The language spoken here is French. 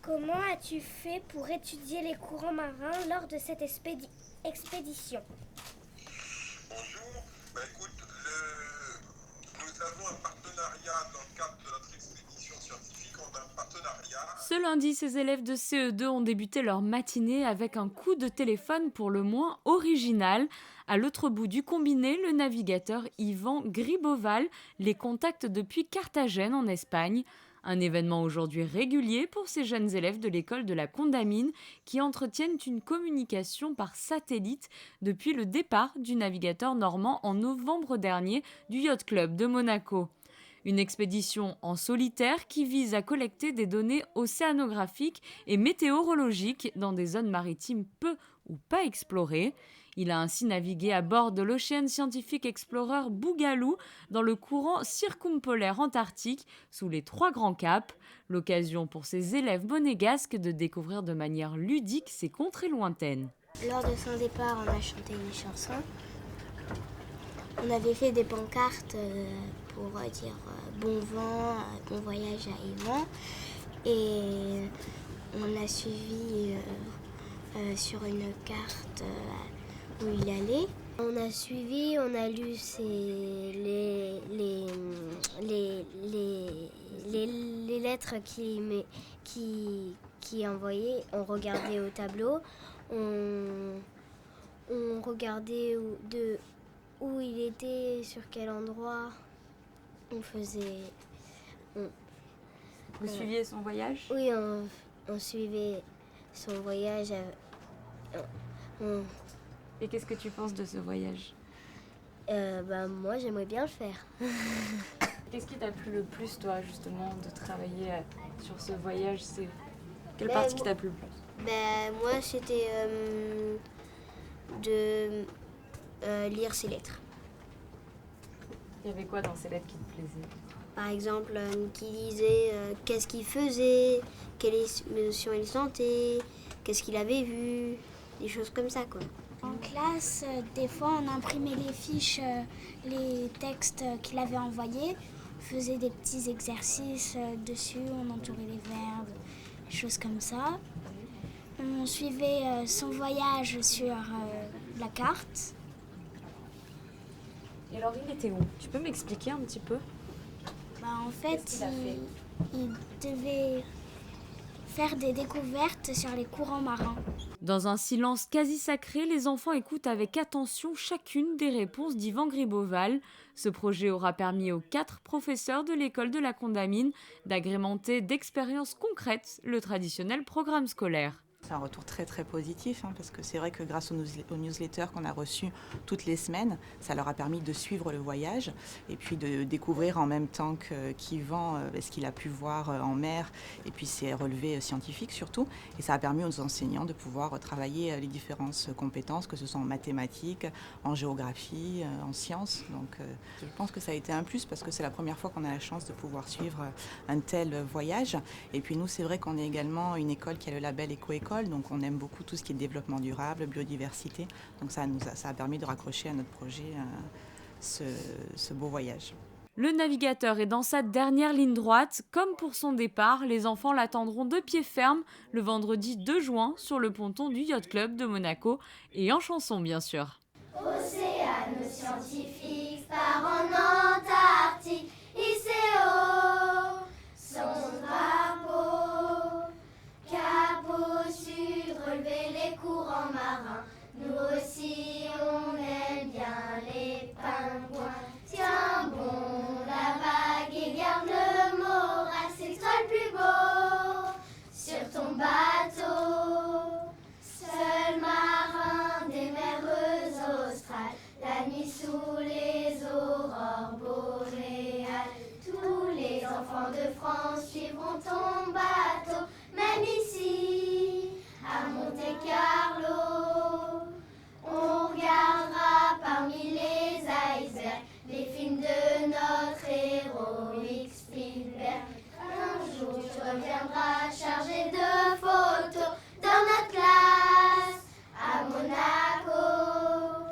Comment as-tu fait pour étudier les courants marins lors de cette expédition? Bonjour, écoute, nous avons un partenariat dans le cadre de notre expédition scientifique. On a un partenariat. Ce lundi, ces élèves de CE2 ont débuté leur matinée avec un coup de téléphone pour le moins original. À l'autre bout du combiné, le navigateur Yvan Griboval les contacte depuis Carthagène en Espagne. Un événement aujourd'hui régulier pour ces jeunes élèves de l'école de la Condamine qui entretiennent une communication par satellite depuis le départ du navigateur normand en novembre dernier du Yacht Club de Monaco. Une expédition en solitaire qui vise à collecter des données océanographiques et météorologiques dans des zones maritimes peu ou pas explorées. Il a ainsi navigué à bord de l'Ocean Scientific Explorer Boogaloo dans le courant circumpolaire antarctique sous les 3 grands caps. L'occasion pour ces élèves monégasques de découvrir de manière ludique ces contrées lointaines. Lors de son départ, on a chanté une chanson. On avait fait des pancartes pour dire bon vent, bon voyage à Yvan. Et on a suivi sur une carte où il allait. On a suivi, on a lu les lettres qui envoyait. On regardait au tableau. On regardait où il était, sur quel endroit. Vous suiviez son voyage ? Oui, on suivait son voyage. Et qu'est-ce que tu penses de ce voyage ? Moi, j'aimerais bien le faire. Qu'est-ce qui t'a plu le plus, toi, justement, de travailler sur ce voyage ? Quelle partie qui t'a plu le plus ? Moi, c'était de lire ses lettres. Il y avait quoi dans ces lettres qui te plaisait ? Par exemple, qui disait qu'est-ce qu'il faisait, quelle émotion il sentait, qu'est-ce qu'il avait vu, des choses comme ça, quoi. En classe, des fois, on imprimait les fiches, les textes qu'il avait envoyés. On faisait des petits exercices dessus, on entourait les verbes, des choses comme ça. On suivait son voyage sur la carte. Et alors, il était où ? Tu peux m'expliquer un petit peu ? En fait, il devait faire des découvertes sur les courants marins. Dans un silence quasi sacré, les enfants écoutent avec attention chacune des réponses d'Yvan Griboval. Ce projet aura permis aux 4 professeurs de l'école de la Condamine d'agrémenter d'expériences concrètes le traditionnel programme scolaire. C'est un retour très très positif parce que c'est vrai que grâce aux newsletters qu'on a reçus toutes les semaines, ça leur a permis de suivre le voyage et puis de découvrir en même temps qu'Yvan ce qu'il a pu voir en mer et puis ses relevés scientifiques surtout. Et ça a permis aux enseignants de pouvoir travailler les différentes compétences, que ce soit en mathématiques, en géographie, en sciences. Donc je pense que ça a été un plus parce que c'est la première fois qu'on a la chance de pouvoir suivre un tel voyage. Et puis nous, c'est vrai qu'on est également une école qui a le label Éco-École. Donc on aime beaucoup tout ce qui est développement durable, biodiversité. Donc ça a permis de raccrocher à notre projet ce beau voyage. Le navigateur est dans sa dernière ligne droite. Comme pour son départ, les enfants l'attendront de pied ferme le vendredi 2 juin sur le ponton du Yacht Club de Monaco et en chanson bien sûr. Océano scientifique par en